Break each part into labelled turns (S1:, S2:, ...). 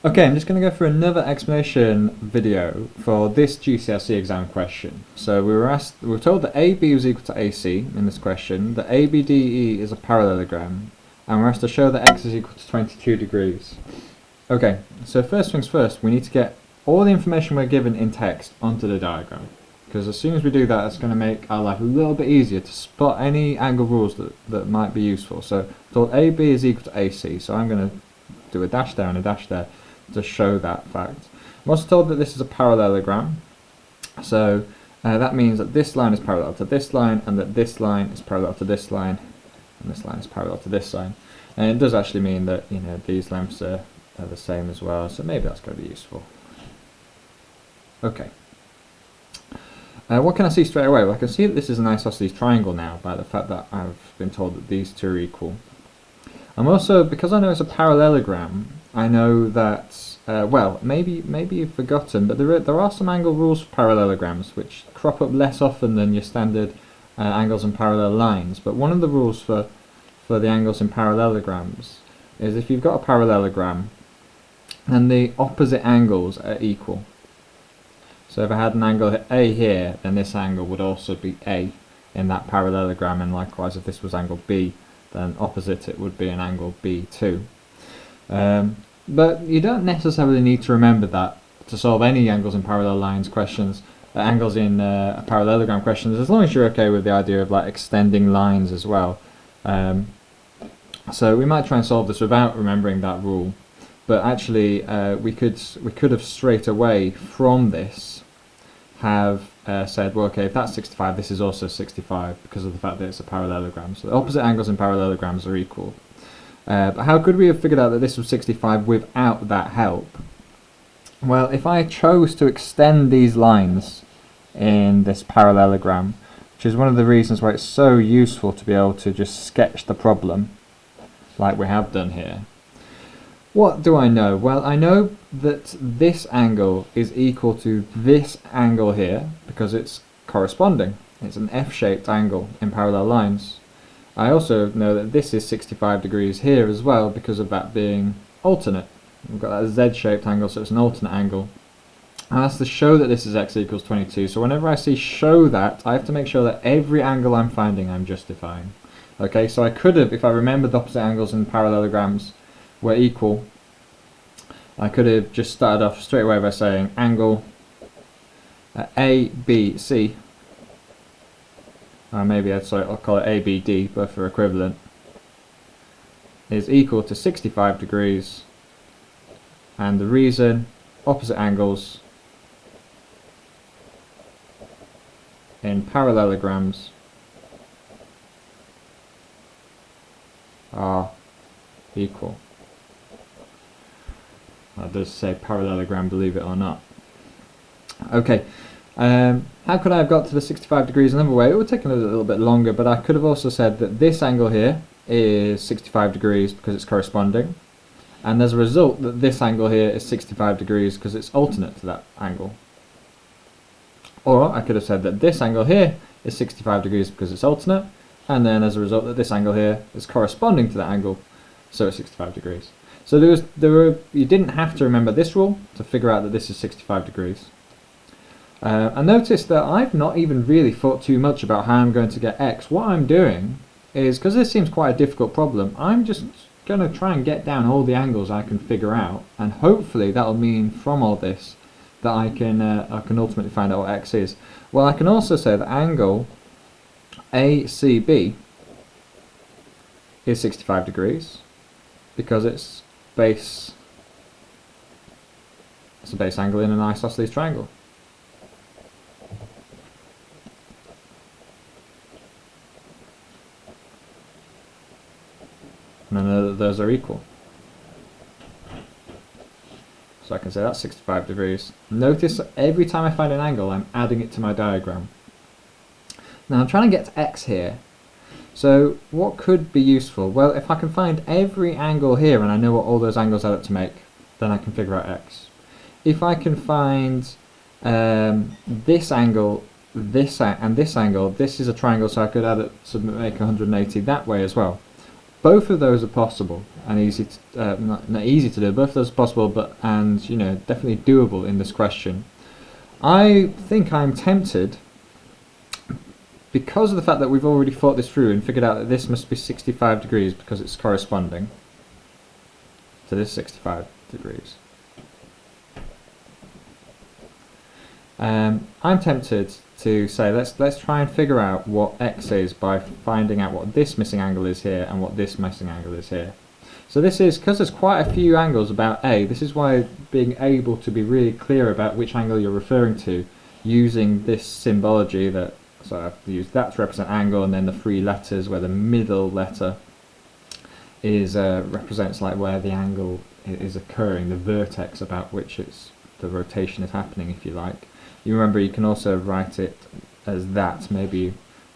S1: Okay, I'm just going to go through another explanation video for this GCSE exam question. So we were told that AB was equal to AC in this question, that ABDE is a parallelogram, and we're asked to show that X is equal to 22 degrees. Okay, so first things first, we need to get all the information we're given in text onto the diagram, because as soon as we do that, it's going to make our life a little bit easier to spot any angle rules that might be useful. So we're told AB is equal to AC, so I'm going to do a dash there and a dash there to show that fact. I'm also told that this is a parallelogram, so that means that this line is parallel to this line, and that this line is parallel to this line, and this line is parallel to this line. And it does actually mean that these lengths are the same as well, so maybe that's going to be useful. Okay. What can I see straight away? Well, I can see that this is an isosceles triangle now by the fact that I've been told that these two are equal. I'm also, because I know it's a parallelogram, I know that, well, maybe you've forgotten, but there are some angle rules for parallelograms which crop up less often than your standard angles and parallel lines. But one of the rules for the angles in parallelograms is if you've got a parallelogram and the opposite angles are equal. So if I had an angle A here, then this angle would also be A in that parallelogram, and likewise if this was angle B, then opposite it would be an angle B too. But you don't necessarily need to remember that to solve any angles in parallel lines questions, angles in parallelogram questions, as long as you're okay with the idea of like extending lines as well. So we might try and solve this without remembering that rule, but actually we could have straight away from this have said, well, okay, if that's 65, this is also 65 because of the fact that it's a parallelogram. So the opposite angles in parallelograms are equal. But how could we have figured out that this was 65 without that help? Well, if I chose to extend these lines in this parallelogram, which is one of the reasons why it's so useful to be able to just sketch the problem like we have done here. What do I know? Well, I know that this angle is equal to this angle here because it's corresponding. It's an F-shaped angle in parallel lines. I also know that this is 65 degrees here as well because of that being alternate. We've got that Z-shaped angle, so it's an alternate angle. And that's to show that this is x equals 22. So whenever I see show that, I have to make sure that every angle I'm finding I'm justifying. Okay, so I could have, if I remembered the opposite angles in parallelograms were equal, I could have just started off straight away by saying angle ABC, maybe I'll call it ABD, both for equivalent, is equal to 65 degrees, and the reason opposite angles in parallelograms are equal. That does say parallelogram, believe it or not. Okay, how could I have got to the 65 degrees another way? It would take a little bit longer, but I could have also said that this angle here is 65 degrees because it's corresponding, and as a result that this angle here is 65 degrees because it's alternate to that angle. Or I could have said that this angle here is 65 degrees because it's alternate, and then as a result that this angle here is corresponding to that angle, so it's 65 degrees. So you didn't have to remember this rule to figure out that this is 65 degrees. And notice that I've not even really thought too much about how I'm going to get x. What I'm doing is, because this seems quite a difficult problem, I'm just going to try and get down all the angles I can figure out, and hopefully that'll mean from all this that I can ultimately find out what x is. Well, I can also say that angle ACB is 65 degrees because it's a base angle in an isosceles triangle. And I know that those are equal. So I can say that's 65 degrees. Notice every time I find an angle, I'm adding it to my diagram. Now I'm trying to get to x here. So what could be useful? Well, if I can find every angle here and I know what all those angles add up to make, then I can figure out x. If I can find this angle, and this angle, this is a triangle, so I could add it to make 180 that way as well. both of those are possible and easy to, not easy to do, both of those are possible, but and you know, definitely doable in this question. I think I'm tempted, because of the fact that we've already thought this through and figured out that this must be 65 degrees because it's corresponding to this 65 degrees. I'm tempted to say let's try and figure out what x is by finding out what this missing angle is here and what this missing angle is here. So this is, because there's quite a few angles about A, this is why being able to be really clear about which angle you're referring to using this symbology, that, so I have to use that to represent angle, and then the three letters where the middle letter is represents like where the angle is occurring, the vertex about which the rotation is happening, if you like. You remember you can also write it as that, maybe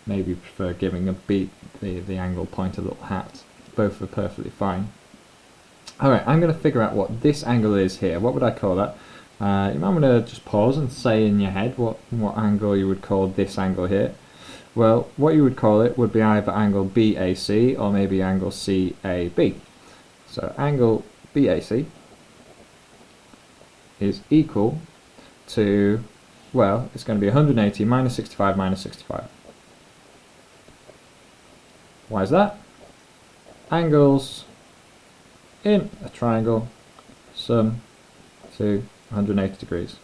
S1: prefer giving a beat the angle point a little hat. Both are perfectly fine. Alright, I'm going to figure out what this angle is here. What would I call that? You might want to just pause and say in your head what angle you would call this angle here. Well, what you would call it would be either angle BAC or maybe angle CAB. So angle BAC is equal to, well, it's going to be 180 minus 65 minus 65. Why is that? Angles in a triangle sum to 180 degrees.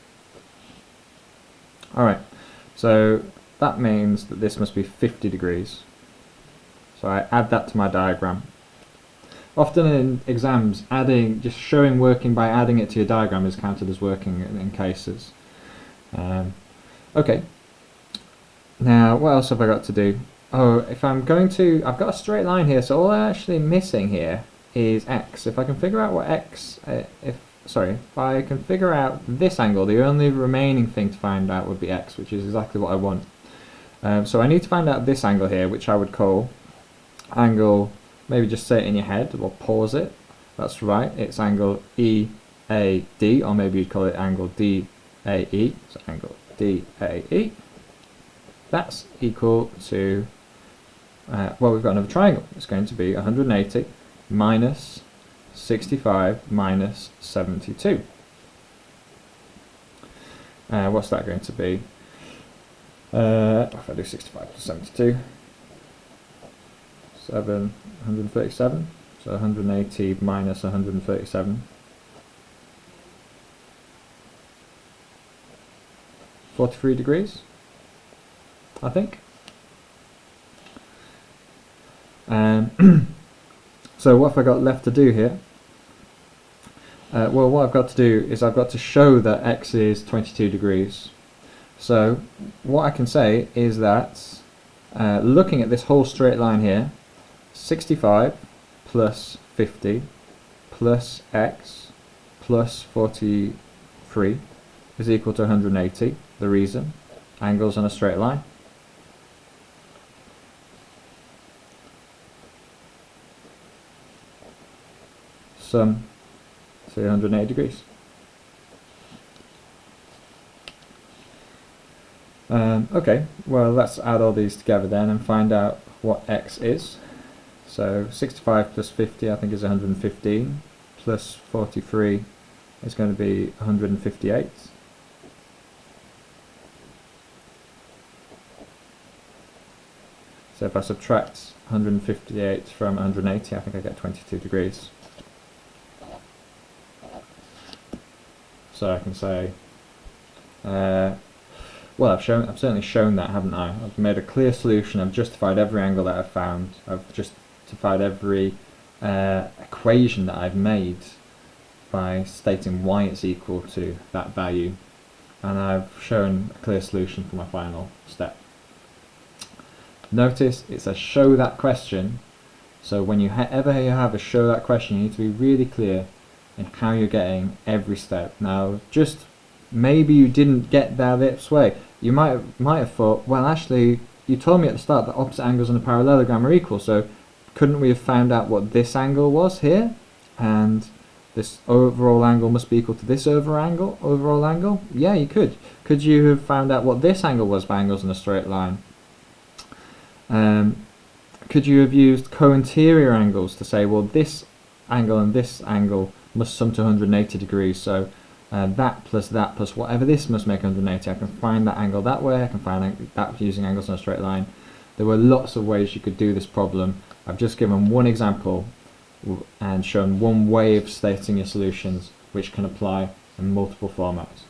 S1: Alright, so that means that this must be 50 degrees. So I add that to my diagram. Often in exams, just showing working by adding it to your diagram is counted as working in cases. Okay, now what else have I got to do? Oh, if I'm going to, I've got a straight line here, so all I'm actually missing here is x. If I can figure out what x, if I can figure out this angle, the only remaining thing to find out would be x, which is exactly what I want. So I need to find out this angle here, which I would call angle, maybe just say it in your head, or pause it. That's right, it's angle EAD, or maybe you'd call it angle DAE, so angle DAE. That's equal to, well, we've got another triangle. It's going to be 180 minus 65 minus 72. What's that going to be? If I do 65 plus 72, 137. So 180 minus 137. 43 degrees, I think. So what have I got left to do here? Well, what I've got to do is I've got to show that x is 22 degrees. So what I can say is that looking at this whole straight line here, 65 plus 50 plus x plus 43 is equal to 180. The reason? Angles on a straight line. Sum to 180 degrees. Okay, well, let's add all these together then and find out what x is. So 65 plus 50 I think is 115, plus 43 is going to be 158. So if I subtract 158 from 180, I think I get 22 degrees. So I can say, well, I've certainly shown that, haven't I? I've made a clear solution. I've justified every angle that I've found. I've justified every equation that I've made by stating why it's equal to that value, and I've shown a clear solution for my final step. Notice it says show that question, so when you ever have a show that question, you need to be really clear in how you're getting every step. Now, just maybe you didn't get there this way. You might have thought, well, actually, you told me at the start that opposite angles in a parallelogram are equal, so couldn't we have found out what this angle was here? And this overall angle must be equal to this overall angle? Yeah, you could. Could you have found out what this angle was by angles in a straight line? Could you have used co-interior angles to say, well, this angle and this angle must sum to 180 degrees, so that plus whatever this must make 180. I can find that angle that way, I can find that using angles on a straight line. There were lots of ways you could do this problem. I've just given one example and shown one way of stating your solutions, which can apply in multiple formats.